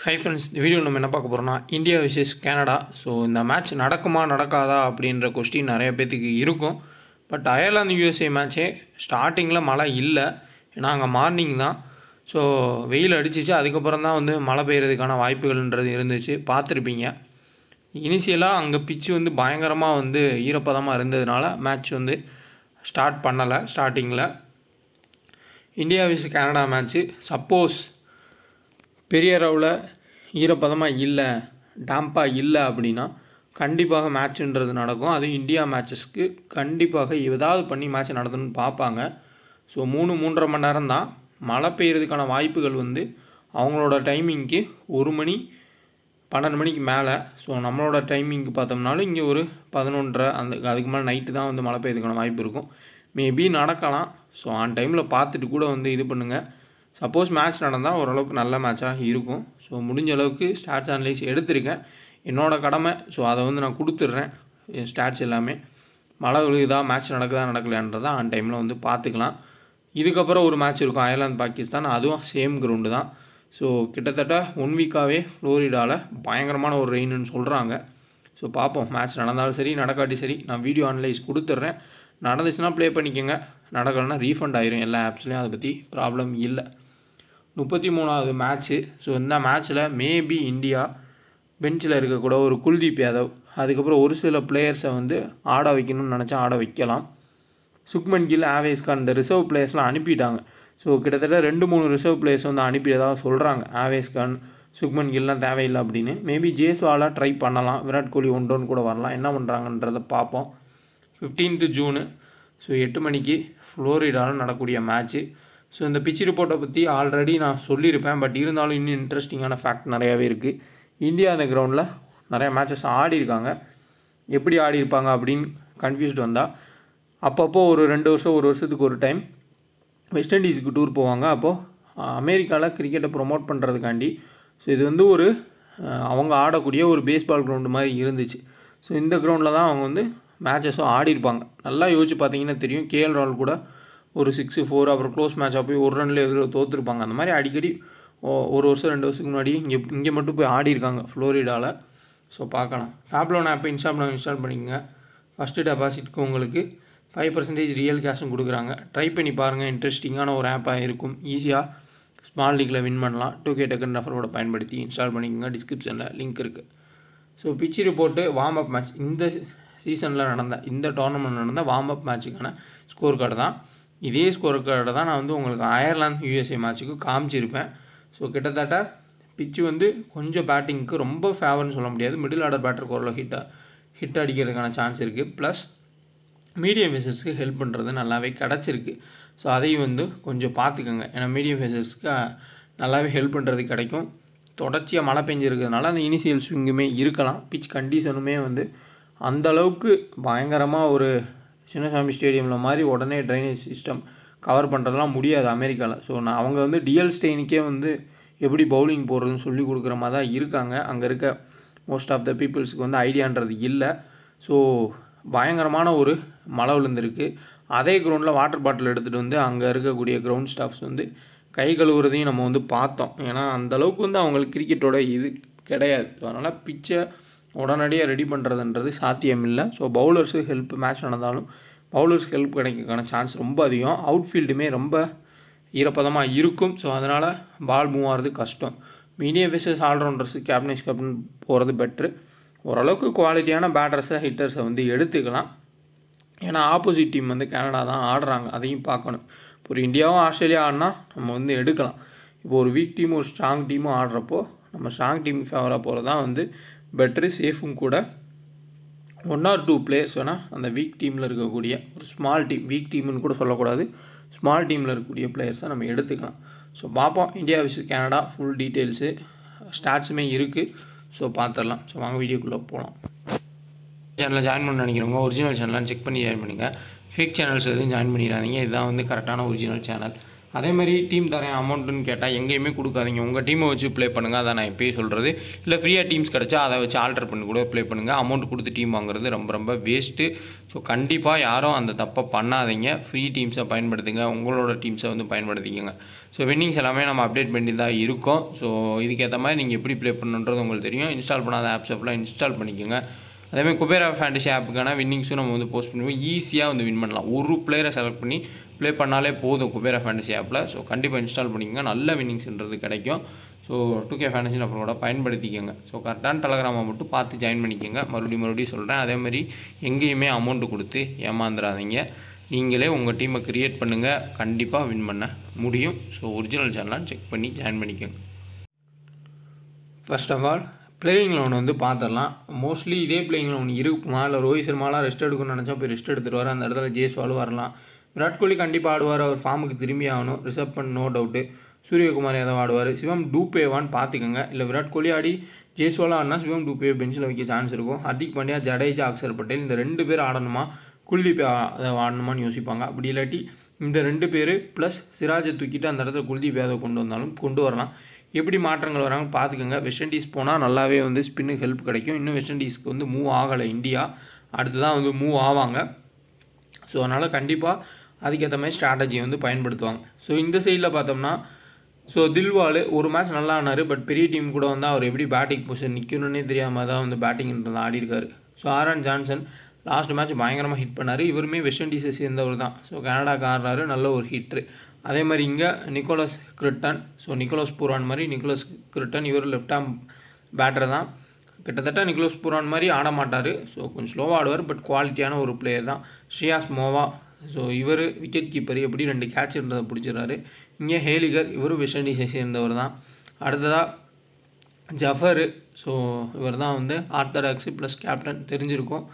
Hi friends, இந்த video நம்ம என்ன பார்க்க போகிறோம்னா இந்தியா விசஸ் கனடா. ஸோ இந்த மேட்ச் நடக்குமா நடக்காதா அப்படின்ற கொஸ்டின் நிறைய பேர்த்துக்கு இருக்கும். பட் அயர்லாந்து யூஎஸ்ஏ மேட்ச்சே ஸ்டார்டிங்கில் மழை இல்லை, ஏன்னா அங்கே மார்னிங் தான். ஸோ வெயில் அடிச்சிச்சு, அதுக்கப்புறம் தான் மழை பெய்யறதுக்கான வாய்ப்புகள்ன்றது இருந்துச்சு, பார்த்துருப்பீங்க. இனிஷியலாக அங்கே பிச்சு பயங்கரமாக ஈரப்பதமாக இருந்ததுனால மேட்ச் ஸ்டார்ட் பண்ணலை. ஸ்டார்டிங்கில் இந்தியா விஸ் கனடா மேட்ச்சு சப்போஸ் பெரிய அளவில் ஈரப்பதமாக இல்லை, டேம்பாக இல்லை அப்படின்னா கண்டிப்பாக மேட்ச்ன்றது நடக்கும். அதுவும் இந்தியா மேட்சஸ்க்கு கண்டிப்பாக ஏதாவது பண்ணி மேட்ச் நடத்தணும்னு பார்ப்பாங்க. ஸோ 3-3.5 மணி நேரம் தான் மழை பெய்யறதுக்கான வாய்ப்புகள் அவங்களோட டைமிங்க்கு 1 மணி 12 மணிக்கு மேலே. ஸோ நம்மளோட டைமிங்க்கு பார்த்தோம்னாலும் இங்கே ஒரு 11:30 அதுக்கு மேலே நைட்டு தான் மழை பெய்யறதுக்கான வாய்ப்பு இருக்கும். மேபி நடக்கலாம். ஸோ ஆன் டைமில் பார்த்துட்டு கூட இது பண்ணுங்கள். சப்போஸ் மேட்ச் நடந்தால் ஓரளவுக்கு நல்ல மேட்சாக இருக்கும். ஸோ முடிஞ்ச அளவுக்கு ஸ்டாட்ஸ் அனலைஸ் எடுத்திருக்கேன், என்னோடய கடமை. ஸோ அதை நான் கொடுத்துட்றேன். ஸ்டாட்ஸ் எல்லாமே மழை விழுகுதா, மேட்ச் நடக்குதா நடக்கலைன்றதை ஆன் டைமில் பார்த்துக்கலாம். இதுக்கப்புறம் ஒரு மேட்ச் இருக்கும், அயர்லாந்து பாகிஸ்தான். அதுவும் சேம் கிரவுண்டு தான். ஸோ கிட்டத்தட்ட 1 வீக்காகவே ஃப்ளோரிடாவில் பயங்கரமான ஒரு ரெயின்னு சொல்கிறாங்க. ஸோ பார்ப்போம், மேட்ச் நடந்தாலும் சரி நடக்காட்டி சரி நான் வீடியோ அனலைஸ் கொடுத்துட்றேன். நடந்துச்சுன்னா ப்ளே பண்ணிக்கோங்க, நடக்கலைன்னா ரீஃபண்ட் ஆயிரும். எல்லா ஆப்ஸ்லேயும் அதை பற்றி ப்ராப்ளம் இல்லை. 33வது மேட்ச்சு. ஸோ இந்த மேட்ச்சில் மேபி இந்தியா பெஞ்சில் இருக்கக்கூட ஒரு குல்தீப் யாதவ், அதுக்கப்புறம் ஒரு சில பிளேயர்ஸை ஆட வைக்கணும்னு நினச்சா ஆட வைக்கலாம். சுக்மன் கில், ஆவேஸ் கான் இந்த ரிசர்வ் பிளேயர்ஸ்லாம் அனுப்பிட்டாங்க. ஸோ கிட்டத்தட்ட 2-3 ரிசர்வ் பிளேயர்ஸ் அனுப்பியதாக சொல்கிறாங்க. ஆவேஸ் கான், சுக்மன் கில்லாம் தேவையில்லை அப்படின்னு. மேபி ஜேஸ்வாலா ட்ரை பண்ணலாம், விராட் கோலி ஒன்றோன்னு கூட வரலாம். என்ன பண்ணுறாங்கன்றதை பார்ப்போம். 15th June. ஸோ 8 மணிக்கு ஃப்ளோரிடாவில் நடக்கக்கூடிய மேட்ச்சு. ஸோ இந்த பிச் ரிப்போர்ட்டை பற்றி ஆல்ரெடி நான் சொல்லியிருப்பேன். பட் இருந்தாலும் இன்னும் இன்ட்ரெஸ்டிங்கான ஃபேக்ட் நிறையாவே இருக்குது. இந்தியா அந்த கிரவுண்டில் நிறையா மேட்சஸ் ஆடிருக்காங்க. எப்படி ஆடிருப்பாங்க அப்படின்னு கன்ஃபியூஸ்டு வந்தால், அப்பப்போ ஒரு 2 வருஷம், ஒரு வருஷத்துக்கு ஒரு டைம் வெஸ்ட் இண்டீஸுக்கு டூர் போவாங்க. அப்போது அமெரிக்காவில் கிரிக்கெட்டை ப்ரொமோட் பண்ணுறதுக்காண்டி. ஸோ இது ஒரு அவங்க ஆடக்கூடிய ஒரு பேஸ்பால் கிரவுண்டு மாதிரி இருந்துச்சு. ஸோ இந்த கிரவுண்டில் தான் அவங்க மேட்சஸும் ஆடிருப்பாங்க. நல்லா யோசிச்சு பார்த்தீங்கன்னா தெரியும். கேஎல் ராகுல் கூட ஒரு 6-4 அப்புறம் க்ளோஸ் மேட்சாக போய் ஒரு ரன்னில் தோற்றுருப்பாங்க. அந்த மாதிரி அடிக்கடி ஒரு வருஷம் 2 வருஷத்துக்கு முன்னாடி இங்கே மட்டும் போய் ஆடிருக்காங்க ஃப்ளோரிடாவில். ஸோ பார்க்கலாம். ஃபேப்லோன் ஆப்பை இன்ஸ்டால் பண்ணிக்கோங்க. ஃபஸ்ட்டு டெபாசிட்க்கு உங்களுக்கு 5% ரியல் கேஷும் கொடுக்குறாங்க. ட்ரை பண்ணி பாருங்கள், இன்ட்ரெஸ்டிங்கான ஒரு ஆப்பாக இருக்கும். ஈஸியாக ஸ்மால் லீக்கில் வின் பண்ணலாம். 2K டக்குன்னு ரெஃபரோட பயன்படுத்தி இன்ஸ்டால் பண்ணிக்கோங்க. டிஸ்கிரிப்ஷனில் லிங்க் இருக்குது. So pitch report warm up match, இந்த சீசனில் நடந்த இந்த டோர்னமெண்ட் நடந்த வார்ம் அப் மேட்சுக்கான ஸ்கோர் கார்டு தான். இதே ஸ்கோர் கார்டை தான் நான் உங்களுக்கு அயர்லாந்து யூஎஸ்ஏ மேட்ச்சுக்கு காமிச்சிருப்பேன். ஸோ கிட்டத்தட்ட பிச்சு கொஞ்சம் பேட்டிங்க்கு ரொம்ப ஃபேவர்னு சொல்ல முடியாது. மிடில் ஆர்டர் பேட்டருக்கு ஓரளவு ஹிட் அடிக்கிறதுக்கான சான்ஸ் இருக்குது. ப்ளஸ் மீடியம் ஃபேஸர்ஸ்க்கு ஹெல்ப் பண்ணுறது நல்லாவே கிடச்சிருக்கு. ஸோ அதையும் கொஞ்சம் பார்த்துக்கோங்க. ஏன்னா மீடியம் ஃபேஸர்ஸ்க்கு நல்லாவே ஹெல்ப் பண்ணுறது கிடைக்கும். தொடர்ச்சியாக மழை பெஞ்சிருக்கிறதுனால அந்த இனிஷியல் ஸ்விங்குமே இருக்கலாம். பிச் கண்டிஷனுமே அந்தளவுக்கு பயங்கரமாக ஒரு சின்னசாமி ஸ்டேடியமில் மாதிரி உடனே ட்ரைனேஜ் சிஸ்டம் கவர் பண்ணுறதுலாம் முடியாது அமெரிக்காவில். ஸோ அவங்க டிஎல் ஸ்டெயினுக்கே எப்படி பவுலிங் போடுறதுன்னு சொல்லி கொடுக்குற மாதிரி தான் இருக்காங்க. அங்கே இருக்க மோஸ்ட் ஆஃப் த பீப்புள்ஸுக்கு ஐடியான்றது இல்லை. ஸோ பயங்கரமான ஒரு மழை விழுந்திருக்கு. அதே கிரவுண்டில் வாட்டர் பாட்டில் எடுத்துகிட்டு அங்கே இருக்கக்கூடிய கிரவுண்ட் ஸ்டாஃப்ஸ் கை கழுவுறதையும் நம்ம பார்த்தோம். ஏன்னா அந்தளவுக்கு அவங்களுக்கு கிரிக்கெட்டோட இது கிடையாது. ஸோ அதனால் பிச்சை உடனடியாக ரெடி பண்ணுறதுன்றது சாத்தியம் இல்லை. ஸோ பவுலர்ஸு ஹெல்ப், மேட்ச் நடந்தாலும் பவுலர்ஸ்க்கு ஹெல்ப் கிடைக்கிறதுக்கான சான்ஸ் ரொம்ப அதிகம். அவுட்ஃபீல்டுமே ரொம்ப ஈரப்பதமாக இருக்கும். ஸோ அதனால் பால் மூவ் ஆகிறது கஷ்டம். மீடியம் ஃபேஸஸ் ஆல்ரவுண்டர்ஸு கேப்டன் போகிறது பெட்ரு. ஓரளவுக்கு குவாலிட்டியான பேட்டர்ஸை ஹிட்டர்ஸை எடுத்துக்கலாம். ஏன்னா ஆப்போசிட் டீம் கனடா தான் ஆடுறாங்க, அதையும் பார்க்கணும். இப்போ ஒரு இந்தியாவும் ஆஸ்திரேலியா ஆடினா நம்ம எடுக்கலாம். இப்போ ஒரு வீக் டீமும் ஒரு ஸ்ட்ராங் டீமும் ஆடுறப்போ நம்ம ஸ்ட்ராங் டீம் ஃபேவராக போகிறது தான் பெட்ரு, சேஃபும் கூட. 1 or 2 பிளேயர்ஸ் வேணால் அந்த வீக் டீமில் இருக்கக்கூடிய ஒரு ஸ்மால் டீம், வீக் டீம்னு கூட சொல்லக்கூடாது, ஸ்மால் டீமில் இருக்கக்கூடிய பிளேயர்ஸை நம்ம எடுத்துக்கலாம். ஸோ பார்ப்போம். India versus Canada full details ஸ்டாட்ஸுமே இருக்குது. ஸோ பார்த்துடலாம். ஸோ வாங்க வீடியோக்குள்ளே போகலாம். சேனலில் ஜாயின் பண்ண நினைக்கிறவங்க ஒரிஜினல் சேனலாக செக் பண்ணி ஜாயின் பண்ணுங்கள். ஃபேக் சேனல்ஸ் எதுவும் ஜாயின் பண்ணிடாதீங்க. இதுதான் கரெக்டான ஒரிஜினல் சேனல். அதேமாதிரி டீம் தரேன் அமௌண்ட்டுன்னு கேட்டால் எங்கேயுமே கொடுக்காதீங்க. உங்கள் டீமை வச்சு ப்ளே பண்ணுங்கள். அதான் நான் இப்போயே சொல்கிறது. இல்லை ஃப்ரீயாக டீம்ஸ் கிடச்சா அதை வச்சு ஆல்டர் பண்ணி கூட ப்ளே பண்ணுங்கள். அமௌண்ட் கொடுத்து டீம் வாங்குறது ரொம்ப ரொம்ப வேஸ்ட்டு. ஸோ கண்டிப்பாக யாரும் அந்த தப்பை பண்ணாதீங்க. ஃப்ரீ டீம்ஸை பயன்படுத்துங்க. உங்களோட டீம்ஸை வந்து பயன்படுத்திக்கோங்க. ஸோ வின்னிங்ஸ் எல்லாமே நம்ம அப்டேட் பண்ணி தான் இருக்கோம். ஸோ இதுக்கேற்ற மாதிரி நீங்கள் எப்படி ப்ளே பண்ணணுன்றது உங்களுக்கு தெரியும். இன்ஸ்டால் பண்ணாத ஆப்ஸை ஃபுல்லாக இன்ஸ்டால் பண்ணிக்கோங்க. அதேமாதிரி குபேரா ஃபேண்டசி ஆப்புக்கான வின்னிங்ஸும் நம்ம வந்து போஸ்ட் பண்ணுவோம். ஈஸியாக வந்து வின் பண்ணலாம். ஒரு பிளேயரை செலக்ட் பண்ணி ப்ளே பண்ணாலே போதும் குபேரா ஃபேண்டசி ஆப்பில். ஸோ கண்டிப்பாக இன்ஸ்டால் பண்ணிக்கோங்க. நல்ல வின்னிங்ஸ்ன்றது கிடைக்கும். ஸோ 2K ஃபேண்டசி நம்மளோட பயன்படுத்திக்கோங்க. ஸோ கரெக்டான டெலகிராமை மட்டும் பார்த்து ஜாயின் பண்ணிக்கோங்க. மறுபடியும் சொல்கிறேன். அதேமாதிரி எங்கேயுமே அமௌண்ட்டு கொடுத்து ஏமாந்துடாதீங்க. நீங்களே உங்கள் டீமை க்ரியேட் பண்ணுங்கள். கண்டிப்பாக வின் பண்ண முடியும். ஸோ ஒரிஜினல் சேனலாக செக் பண்ணி ஜாயின் பண்ணிக்கோங்க. ஃபர்ஸ்ட் ஆஃப் ஆல் பிளேயிங் லோன் வந்து பார்த்துடலாம். மோஸ்ட்லி இதே பிளேயிங் லோன் இருக்குமா, இல்லை ரோஹித் சர்மாலாம் ரெஸ்ட் எடுக்கணும்னு நினச்சா போய் ரெஸ்ட் எடுத்துகிட்டு அந்த இடத்துல ஜெய்ஸ்வாலும் வரலாம். விராட் கோலி கண்டிப்பாக ஆடுவார். அவர் ஃபார்முக்கு திரும்பி ஆகணும். Rishabh Pant no doubt. சூரியகுமார் யாதவ் ஆடுவார். சிவம் டூபேவான்னு பார்த்துக்கோங்க. இல்லை விராட் கோலி ஆடி ஜெய்ஸ்வாலாக ஆடினா சிவம் டூபே பெஞ்சில் வைக்க சான்ஸ் இருக்கும். ஹர்திக் பாண்டியா, ஜடேஜா, அக்ஷர் பட்டேல் இந்த 2 பேர் ஆடணுமா, குல்தீப் யாதவ் ஆடணுமான்னு யோசிப்பாங்க. அப்படி இல்லாட்டி இந்த 2 பேர் ப்ளஸ் சிராஜை தூக்கிட்டு அந்த இடத்துல குல்தீப் யாதவ் கொண்டு வந்தாலும் கொண்டு வரலாம். எப்படி மாற்றங்கள் வராங்க பார்த்துக்கோங்க. வெஸ்ட் இண்டீஸ் போனால் நல்லாவே வந்து ஸ்பின்னுக்கு ஹெல்ப் கிடைக்கும். இன்னும் வெஸ்ட் இண்டீஸ்க்கு வந்து மூவ் ஆகலை இந்தியா. அடுத்து தான் வந்து மூவ் ஆவாங்க. ஸோ அதனால் கண்டிப்பாக அதுக்கேற்ற மாதிரி ஸ்ட்ராட்டஜியை வந்து பயன்படுத்துவாங்க. ஸோ இந்த சைடில் பார்த்தோம்னா தில்வால் ஒரு மேட்ச் நல்லா ஆனார். பட் பெரிய டீம் கூட வந்து அவர் எப்படி பேட்டிங் பொசிஷன் நிற்கணுன்னே தெரியாமல் தான் வந்து பேட்டிங்ன்றது ஆடி இருக்காரு. So Aaron Johnson last match பயங்கரமாக ஹிட் பண்ணார். இவருமே வெஸ்ட் இண்டீஸை சேர்ந்தவர் தான். ஸோ கனடாக்கு ஆடுறாரு. நல்ல ஒரு ஹிட்ரு. அதே மாதிரி இங்கே நிக்கோலஸ் கிரிட்டன், நிக்கோலஸ் பூரான் மாதிரி நிக்கோலஸ் கிரிட்டன், இவர் லெஃப்ட் ஆர்ம் பேட்டர் தான். கிட்டத்தட்ட நிக்கோலஸ் பூரான் மாதிரி ஆட மாட்டார். கொஞ்சம் ஸ்லோவாக ஆடுவார். பட் குவாலிட்டியான ஒரு பிளேயர் தான். ஸ்ரேயாஸ் மோவா, இவர் விக்கெட் கீப்பர், எப்படி 2 கேட்ச் இருந்ததை பிடிச்சிடுறாரு. இங்கே ஹேலிகர், இவரும் வெஸ்ட் இண்டீஸை சேர்ந்தவர் தான். அடுத்ததாக ஜஃபர், இவர் தான் வந்து ஆர்த்தடாக்ஸு ப்ளஸ் கேப்டன் தெரிஞ்சிருக்கும்.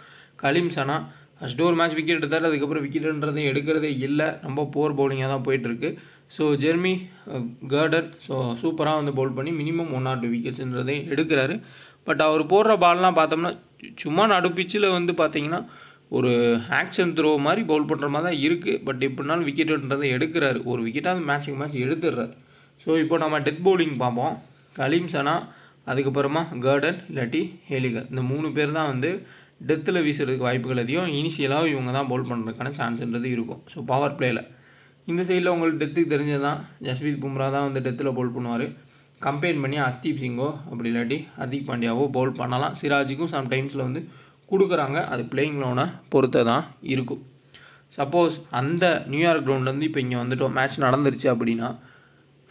கலீம் சனா ஃபஸ்ட்டு ஒரு மேட்ச் விக்கெட் எடுத்தார். அதுக்கப்புறம் விக்கெட்டுன்றதையும் எடுக்கிறதே இல்லை. ரொம்ப போர் பவுலிங்காக தான் போயிட்டுருக்கு. ஜெர்மி கார்டன் சூப்பராக வந்து பவுல் பண்ணி மினிமம் 1 or 2 விக்கெட்ஸ்ன்றதையும் எடுக்கிறாரு. பட் அவர் போடுற பால்லாம் பார்த்தோம்னா சும்மா நடுப்பிச்சில் வந்து பார்த்திங்கன்னா ஒரு ஆக்ஷன் த்ரோ மாதிரி பவுல் பண்ணுற மாதிரி தான் இருக்குது. பட் எப்படினாலும் விக்கெட்டுன்றதை எடுக்கிறாரு. ஒரு விக்கெட்டாக மேட்ச் எடுத்துடுறாரு. இப்போ நம்ம டெத் பவுலிங் பார்ப்போம். கலீம் சனா, அதுக்கப்புறமா கார்டன் இல்லாட்டி ஹேலிகர், இந்த 3 பேர் தான் வந்து டெத்தில் வீசுறதுக்கு வாய்ப்புகள் அதிகம். இனிஷியலாக இவங்க தான் பவுல் பண்ணுறதுக்கான சான்ஸ்ன்றது இருக்கும். பவர் பிளேயில் இந்த சைடில் உங்களுக்கு டெத்துக்கு தெரிஞ்சது தான் ஜஸ்பீத் பும்ரா தான் வந்து டெத்தில் பவுல் பண்ணுவார். கம்பேர் பண்ணி ஹர்தீப் சிங்கோ அப்படி இல்லாட்டி ஹர்திக் பாண்டியாவோ பவுல் பண்ணலாம். சிராஜுக்கும் சம்டைம்ஸில் வந்து கொடுக்குறாங்க. அது பிளேயிங் லோனை பொறுத்த தான் இருக்கும். சப்போஸ் அந்த நியூயார்க் கிரவுண்ட்லேருந்து இப்போ இங்கே வந்துட்டோம், மேட்ச் நடந்துருச்சு அப்படின்னா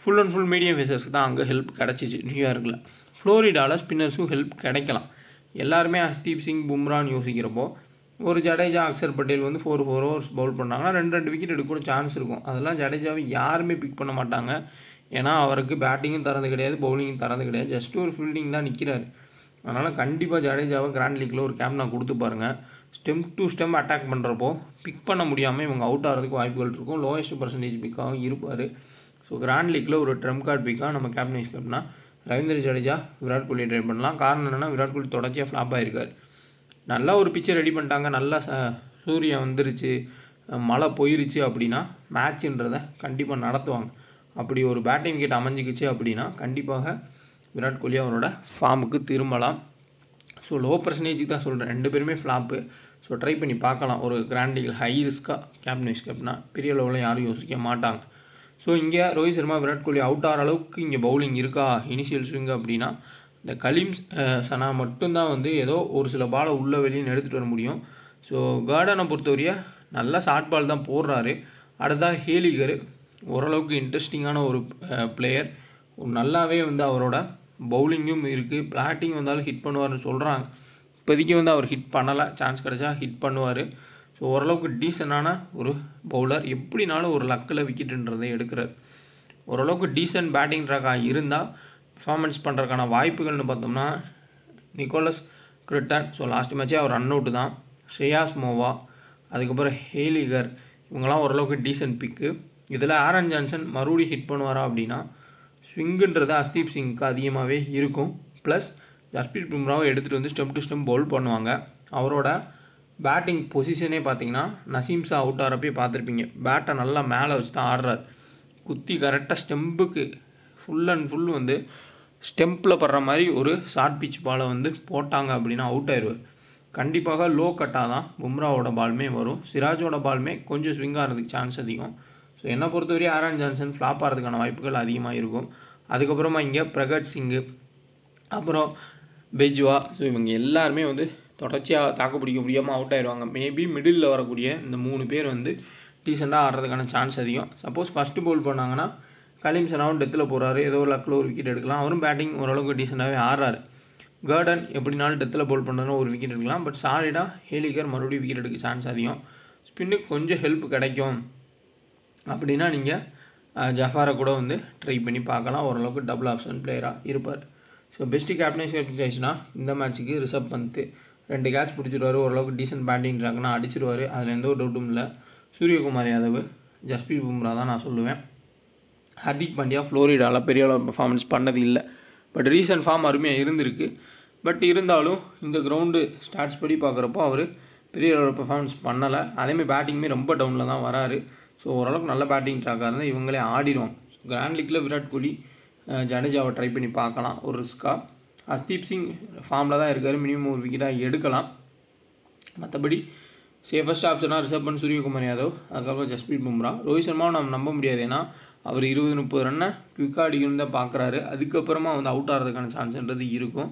ஃபுல் அண்ட் ஃபுல் மீடியம் ஃபேஸர்ஸ்க்கு தான் அங்கே ஹெல்ப் கிடச்சிச்சு. நியூயார்க்கில் ஃப்ளோரிடாவில் ஸ்பின்னர்ஸும் ஹெல்ப் கிடைக்கலாம். எல்லாருமே ஹர்தீப் சிங் பும்ரான்னு யோசிக்கிறப்போ ஒரு ஜடேஜா, அக்ஷர் பட்டேல் வந்து 4 overs பவுல் பண்ணாங்கன்னா 2 விக்கெட் எடுக்க கூட சான்ஸ் இருக்கும். அதெல்லாம் ஜடேஜாவை யாருமே பிக் பண்ண மாட்டாங்க. ஏன்னா அவருக்கு பேட்டிங்கும் தரது கிடையாது, பவுலிங்கும் தரது கிடையாது. ஜஸ்ட் ஒரு ஃபீல்டிங் தான் நிற்கிறாரு. அதனால் கண்டிப்பாக ஜடேஜாவை கிராண்ட் லீக்கில் ஒரு கேப்டனாக கொடுத்து பாருங்கள். ஸ்டெம் டு ஸ்டெம் அட்டாக் பண்ணுறப்போ பிக் பண்ண முடியாமல் இவங்க அவுட் ஆகிறதுக்கு வாய்ப்புகள் இருக்கும். லோயஸ்ட் பர்சன்டேஜ் பிக்காகவும் இருப்பார். கிராண்ட் லீக்கில் ஒரு ட்ரம் கார்டு பிக்காக நம்ம கேப்டனா ரவீந்திர ஜடேஜா, விராட் கோலி ட்ரை பண்ணலாம். காரணம் என்னென்னா விராட் கோலி தொடர்ச்சியாக ஃப்ளாப் ஆகிருக்காரு. நல்லா ஒரு பிச்சை ரெடி பண்ணிட்டாங்க. நல்லா சூரியன் வந்துருச்சு, மழை போயிருச்சு அப்படின்னா மேட்சுன்றதை கண்டிப்பாக நடத்துவாங்க. அப்படி ஒரு பேட்டிங் விக்கெட் அமைஞ்சிக்கிச்சு அப்படின்னா கண்டிப்பாக விராட் கோலி அவரோட ஃபார்முக்கு திரும்பலாம். லோ பர்சன்டேஜுக்கு தான் சொல்கிறேன். 2 பேருமே ஃப்ளாப்பு. ட்ரை பண்ணி பார்க்கலாம். ஒரு கிராண்ட் லீக் ஹை ரிஸ்க்காக கேப்டனா பெரிய லெவலில் யாரும் யோசிக்க மாட்டாங்க. இங்கே ரோஹித் சர்மா, விராட் கோலி அவுட் ஆகிற அளவுக்கு இங்கே பவுலிங் இருக்கா இனிஷியல் ஸ்விங் அப்படின்னா இந்த கலீம் சனா மட்டும்தான் வந்து ஏதோ ஒரு சில பாலை உள்ளே வெளியே எடுத்துகிட்டு வர முடியும். கார்டனை பொறுத்தவரைய நல்லா ஷார்ட் பால் தான் போடுறாரு. அடுத்ததாக ஹேலிகர் ஓரளவுக்கு இன்ட்ரெஸ்டிங்கான ஒரு பிளேயர். நல்லாவே வந்து அவரோட பவுலிங்கும் இருக்குது. பேட்டிங் வந்தாலும் ஹிட் பண்ணுவார்னு சொல்கிறாங்க. இப்போதைக்கு வந்து அவர் ஹிட் பண்ணலை. சான்ஸ் கிடச்சா ஹிட் பண்ணுவார். ஓரளவுக்கு டீசெண்டான ஒரு பவுலர். எப்படினாலும் ஒரு லக்கில் விக்கெட்டுன்றதை எடுக்கிறார். ஓரளவுக்கு டீசென்ட் பேட்டிங் ட்ராக்காக இருந்தால் பர்ஃபார்மன்ஸ் பண்ணுறதுக்கான வாய்ப்புகள்னு பார்த்தோம்னா நிக்கோலஸ் கிரிட்டன், லாஸ்ட் மேட்சே அவர் ரன் அவுட்டு தான். ஸ்ரேயாஸ் மோவா, அதுக்கப்புறம் ஹேலிகர், இவங்கெல்லாம் ஓரளவுக்கு டீசென்ட் பிக்கு. இதில் ஆரன் ஜான்சன் மறுபடியும் ஹிட் பண்ணுவாரா அப்படின்னா ஸ்விங்குன்றது ஹர்தீப் சிங்க்கு அதிகமாகவே இருக்கும். ப்ளஸ் ஜஸ்பீத் பும்ராவை எடுத்துகிட்டு வந்து ஸ்டெம் டு ஸ்டெம் பவுல் பண்ணுவாங்க. அவரோட பேட்டிங் பொசிஷனே பார்த்தீங்கன்னா நசீம் ஷா அவுட் ஆகிறப்பே பார்த்துருப்பீங்க. பேட்டை நல்லா மேலே வச்சு தான் ஆடுறாரு. குத்தி கரெக்டாக ஸ்டெம்புக்கு ஃபுல் அண்ட் ஃபுல் வந்து ஸ்டெம்பில் படுற மாதிரி ஒரு ஷார்ட் பிச் பாலை வந்து போட்டாங்க அப்படின்னா அவுட் ஆயிடுவார். கண்டிப்பாக லோ கட்டாக தான் பும்ராவோட பாலுமே வரும். சிராஜோட பாலுமே கொஞ்சம் ஸ்விங் ஆகிறதுக்கு சான்ஸ் அதிகம். ஸோ என்னை பொறுத்தவரையும் ஆரன் ஜான்சன் ஃப்ளாப் ஆகிறதுக்கான வாய்ப்புகள் அதிகமாக இருக்கும். அதுக்கப்புறமா இங்கே பிரகட் சிங்கு, அப்புறம் பெஜ்வா, ஸோ இவங்க எல்லாருமே வந்து தொடர்ச்சியாக தாக்கு பிடிக்க முடியாமல் அவுட் ஆயிடுவாங்க. மேபி மிடில் வரக்கூடிய இந்த 3 பேர் வந்து டீசெண்டாக ஆடுறதுக்கான சான்ஸ் அதிகம். சப்போஸ் ஃபஸ்ட்டு பவுல் பண்ணாங்கன்னா கலீம் சனாவும் டெத்தில் போகிறாரு, ஏதோ ஒரு லக்கில் ஒரு விக்கெட் எடுக்கலாம். அவரும் பேட்டிங் ஓரளவுக்கு டீசெண்டாகவே ஆடுறாரு. கார்டன் எப்படினாலும் டெத்தில் பவுல் பண்ணுறதுனா ஒரு விக்கெட் எடுக்கலாம். பட் சாலிடாக ஹேலிகர் மறுபடியும் விக்கெட் எடுக்க சான்ஸ் அதிகம். ஸ்பின்னுக்கு கொஞ்சம் ஹெல்ப் கிடைக்கும் அப்படின்னா நீங்கள் ஜஃபாரை கூட வந்து ட்ரை பண்ணி பார்க்கலாம். ஓரளவுக்கு டபுள் ஆப்ஷன் பிளேயராக இருப்பார். ஸோ பெஸ்ட்டு கேப்டன்ஷிப் சாய்ஸ்னா இந்த மேட்ச்சுக்கு ரிஷப் பந்த் 2 கேட்ச் பிடிச்சிடுவார். ஓரளவுக்கு டீசென்ட் பேட்டிங் ட்ராக்னா அடிச்சிடுவார், அதில் எந்த ஒரு டவுட்டும் இல்லை. சூரியகுமார் யாதவ், ஜஸ்பீத் பும்ரா தான் நான் சொல்லுவேன். ஹர்திக் பாண்டியா ஃப்ளோரிடாவில் பெரிய அளவு பர்ஃபார்மன்ஸ் பண்ணது இல்லை. பட் ரீசன்ட் ஃபார்ம் அருமையாக இருந்திருக்கு. பட் இருந்தாலும் இந்த கிரவுண்டு ஸ்டாட்ஸ் படி பார்க்குறப்போ அவர் பெரிய அளவு பர்ஃபார்மன்ஸ் பண்ணலை. அதேமாதிரி பேட்டிங்குமே ரொம்ப டவுனில் தான் வராரு. ஸோ ஓரளவுக்கு நல்ல பேட்டிங் ட்ராக்காக இருந்தால் இவங்களே ஆடிடும். கிராண்ட் லீக்கில் விராட் கோலி ஜடேஜாவை ட்ரை பண்ணி பார்க்கலாம் ஒரு ரிஸ்க்காக. ஹர்தீப் சிங் ஃபார்மில் தான் இருக்கார், மினிமம் ஒரு விக்கெட்டாக எடுக்கலாம். மற்றபடி சேஃபஸ்ட் ஆப்ஷனாக ரிஷப் பந்த், சூரியகுமார் யாதவ், அதுக்கப்புறம் ஜஸ்பீத் பும்ரா. ரோஹித் சர்மாவை நம்ம நம்ப முடியாது, ஏன்னா அவர் 20-30 ரன்னை குயிக்காக அடிக்கணும் தான் பார்க்குறாரு. அதுக்கப்புறமா வந்து அவுட் ஆகிறதுக்கான சான்ஸ்ன்றது இருக்கும்.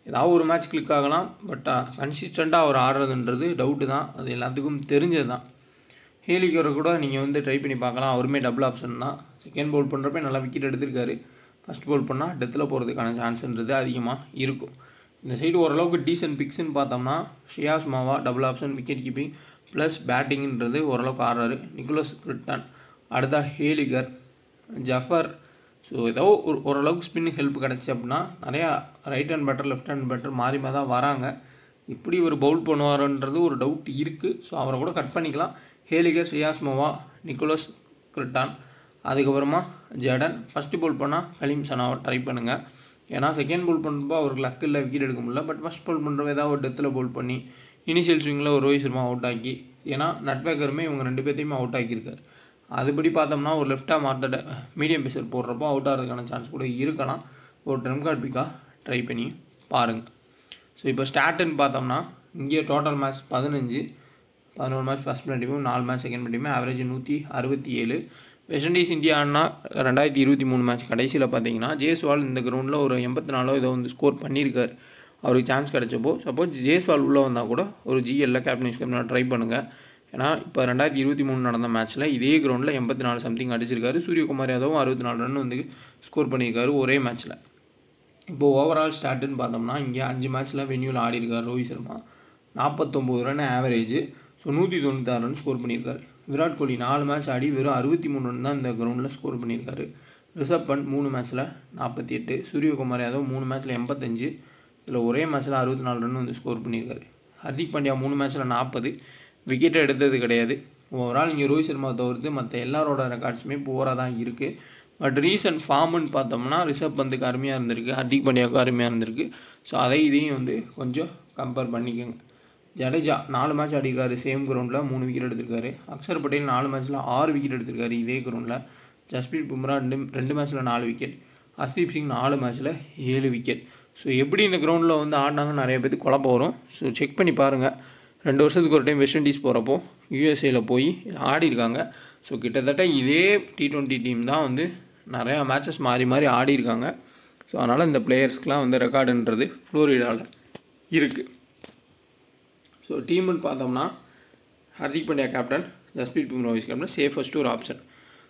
ஏதாவது ஒரு மேட்ச் கிளிக் ஆகலாம். பட் கன்சிஸ்டண்ட்டாக அவர் ஆடுறதுன்றது டவுட்டு தான், அது எல்லாத்துக்கும் தெரிஞ்சது தான். ஹேலிகரை கூட நீங்கள் வந்து ட்ரை பண்ணி பார்க்கலாம், அவருமே டபுள் ஆப்ஷன் தான். செகண்ட் பவுல் பண்ணுறப்ப நல்லா விக்கெட் எடுத்திருக்காரு. ஃபஸ்ட் பவுல் பண்ணால் டெத்தில் போகிறதுக்கான சான்ஸ்ன்றது அதிகமாக இருக்கும். இந்த சைடு ஓரளவுக்கு டீசென்ட் பிக்ஸ்ன்னு பார்த்தோம்னா ஷ்ரேயாஸ் மாவா double option, wicket keeping plus பேட்டிங்கிறது ஓரளவுக்கு ஆடுறாரு. நிக்கோலஸ் கிரிட்டன், அடுத்தா ஹேலிகர், ஜஃபர். ஸோ ஏதோ ஓரளவுக்கு ஸ்பின்னுக்கு ஹெல்ப் கிடச்சி அப்படின்னா நிறையா right hand batter, left hand batter மாறி தான் வராங்க. இப்படி ஒரு பவுல் பண்ணுவாருன்றது ஒரு டவுட் இருக்குது. ஸோ அவரை கூட கட் பண்ணிக்கலாம். ஹேலிகர், ஷ்ரேயாஸ் மாவா, நிக்கோலஸ் கிரிட்டன், அதுக்கப்புறமா ஜடன். ஃபஸ்ட்டு பவுல் பண்ணால் கலீம் சனாவை ட்ரை பண்ணுங்கள். ஏன்னா செகண்ட் பவுல் பண்ணுறப்போ அவருக்கு லக்கு இல்லை, விக்கெட் எடுக்க முடியல. பட் ஃபஸ்ட் பவுல் பண்ணுறப்ப ஏதாவது ஒரு டெத்தில் பவுல் பண்ணி இனிஷியல் ஸ்விங்கில் ஒரு ரோஹித் சர்மா அவுட் ஆக்கி, ஏன்னா நட்வேக்கருமே இவங்க 2 பேர்த்தையுமே அவுட் ஆக்கியிருக்காரு. அதுபடி பார்த்தோம்னா ஒரு லெஃப்டாக மாற்ற மீடியம் பேசர் போடுறப்போ அவுட் ஆகிறதுக்கான சான்ஸ் கூட இருக்கலாம். ஒரு ட்ரம் கார்ட் பிக்காக ட்ரை பண்ணி பாருங்கள். ஸோ இப்போ ஸ்டார்ட்டுன்னு பார்த்தோம்னா இங்கே total match 11 match first plane டீமும், 4 மேட்ச் செகண்ட் பிளேன் டீமும், ஆவரேஜ் 167. வெஸ்ட் இண்டீஸ் இந்தியான்னா 2023 மேட்ச் கடைசியில் பார்த்தீங்கன்னா ஜேஸ்வால் இந்த கிரவுண்டில் ஒரு 84 இதை வந்து ஸ்கோர் பண்ணியிருக்காரு. அவருக்கு சான்ஸ் கிடச்சப்போ சப்போஸ் ஜேஸ்வால் உள்ளே வந்தால் கூட ஒரு ஜிஎல்ல கேப்டன்ஷிப் ட்ரை பண்ணுங்கள். ஏன்னா இப்போ 2023 நடந்த மேட்ச்சில் இதே கிரவுண்டில் 84 சம்திங் அடிச்சிருக்காரு. சூரியகுமார் யாதவும் 64 ரன் வந்து ஸ்கோர் பண்ணியிருக்காரு ஒரே மேட்ச்சில். இப்போது ஓவரால் ஸ்டார்ட்டுன்னு பார்த்தோம்னா இங்கே 5 மேட்ச்சில் வென்யூவில் ஆடிருக்கார் Rohit Sharma, 49 run average. So 196 run score பண்ணியிருக்காரு. விராட் கோலி 4 மேட்ச் ஆடி வெறும் 63 ரன் தான் இந்த கிரவுண்டில் ஸ்கோர் பண்ணியிருக்காரு. ரிஷப் பந்த் 3 மேட்ச்சில் 48, சூரியகுமார் யாதவ் 3 மேட்ச்சில் 85, இதில் ஒரே மேட்ச்சில் 64 ரன் வந்து ஸ்கோர் பண்ணியிருக்காரு. ஹர்திக் பாண்டியா 3 மேட்ச்சில் 40, விக்கெட்டை எடுத்தது கிடையாது. ஓவரால் இங்கே ரோஹித் சர்மா தவிர்த்து மற்ற எல்லாரோட ரெக்கார்ட்ஸுமே புவராக தான் இருக்குது. பட் ரீசன்ட் ஃபார்முன்னு பார்த்தோம்னா ரிஷப் பந்துக்கு அருமையாக இருந்திருக்கு, ஹர்திக் பாண்டியாவுக்கு அருமையாக இருந்திருக்கு. ஸோ இதையும் வந்து கொஞ்சம் கம்பேர் பண்ணிக்கோங்க. ஜடேஜா 4 மேட்ச் ஆடிருக்காரு சேம் கிரவுண்டில், 3 விக்கெட் எடுத்திருக்காரு. அக்ஷர் பட்டேல் 4 மேட்ச்சில் 6 விக்கெட் எடுத்திருக்காரு இதே கிரவுண்டில். ஜஸ்பீத் பும்ரா 2 மேட்ச்சில் 4 விக்கெட். ஹர்தீப் சிங் 4 மேட்ச்சில் 7 விக்கெட். ஸோ எப்படி இந்த கிரவுண்டில் வந்து ஆடினாங்கன்னு நிறைய பேருக்கு குழப்பம் வரும். ஸோ செக் பண்ணி பாருங்கள். 2 வருஷத்துக்கு ஒரு டைம் வெஸ்ட் இண்டீஸ் போகிறப்போ யூஎஸ்ஏயில் போய் ஆடிருக்காங்க. ஸோ கிட்டத்தட்ட இதே T20 டீம் தான் வந்து நிறையா மேட்சஸ் மாறி மாறி ஆடிருக்காங்க. ஸோ அதனால் இந்த பிளேயர்ஸ்க்கெலாம் வந்து ரெக்கார்டுன்றது ஃப்ளோரிடாவில் இருக்குது. ஸோ டீம்னு பார்த்தோம்னா Hardik Pandya captain, Jasprit Bumrah vice captain, safest ஒரு ஆப்ஷன்.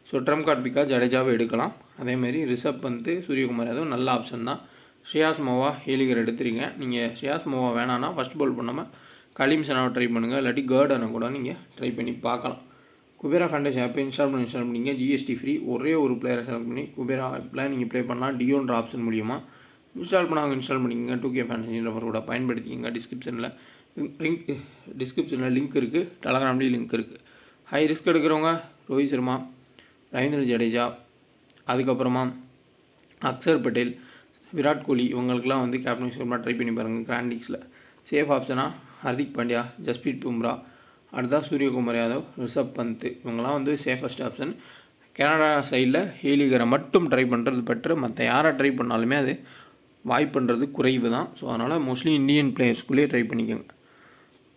ஸோ ட்ரம் கார்ட் பிக்காக ஜடேஜாவை எடுக்கலாம். அதேமாதிரி ரிஷப் பந்த், சூரியகுமார் யாதவ் நல்ல ஆப்ஷன் தான். ஷ்ரேயாஸ் மாவா, ஹேலிகர் எடுத்துருங்க. நீங்கள் ஷ்ரேயாஸ் மாவா வேணான்னா ஃபஸ்ட் பால் பண்ணாமல் கலீம் சனாவை ட்ரை பண்ணுங்கள், இல்லாட்டி கார்டனை கூட நீங்கள் ட்ரை பண்ணி பார்க்கலாம். குபேரா ஃபேண்டசி ஆப்பை இன்ஸ்டால் பண்ணிங்க, ஜிஎஸ்டி ஃப்ரீ. ஒரே ஒரு பிளேயரை செலக்ட் பண்ணி குபேரா ஆப்பில் நீங்கள் ப்ளே பண்ணலாம் டியோன்ற ஆப்ஷன் மூலியமாக. இன்ஸ்டால் பண்ணிக்கங்க. 2K ஃபேண்டசி நம்பர் கூட பயன்படுத்திக்கிங்க. டிஸ்கிரிப்ஷனில் லிங்க் இருக்குது, டெலகிராம்லேயும் லிங்க் இருக்குது. ஹை ரிஸ்க் எடுக்கிறவங்க ரோஹித் சர்மா, ரவீந்திர ஜடேஜா, அதுக்கப்புறமா அக்ஷர் பட்டேல், விராட் கோலி இவங்களுக்கெல்லாம் வந்து கேப்டன்ஷிப் ட்ரை பண்ணி பாருங்கள் கிராண்ட் லீக்ஸில். சேஃப் ஆப்ஷனாக ஹர்திக் பாண்டியா, ஜஸ்பீத் பும்ரா, அடுத்தா சூரியகுமார் யாதவ், ரிஷப் பந்த் இவங்கெல்லாம் வந்து சேஃபஸ்ட் ஆப்ஷன். கனடா சைடில் ஹேலிகரை மட்டும் ட்ரை பண்ணுறது பெட்ரு. மற்ற யாரை ட்ரை பண்ணாலுமே அது வாய்ப்புன்றது குறைவு தான். ஸோ அதனால் மோஸ்ட்லி இந்தியன் பிளேயர்ஸ்குள்ளேயே ட்ரை பண்ணிக்கோங்க.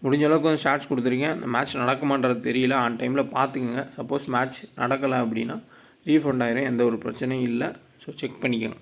முடிஞ்ச அளவுக்கு கொஞ்சம் ஷார்ட்ஸ் கொடுத்துருக்கேன். இந்த மேட்ச் நடக்குமான்றது தெரியல, ஆன் டைமில் பார்த்துக்குங்க. சப்போஸ் மேட்ச் நடக்கலை அப்படின்னா ரீஃபண்ட் ஆயிரும், எந்த ஒரு பிரச்சனையும் இல்லை. ஸோ செக் பண்ணிக்கோங்க.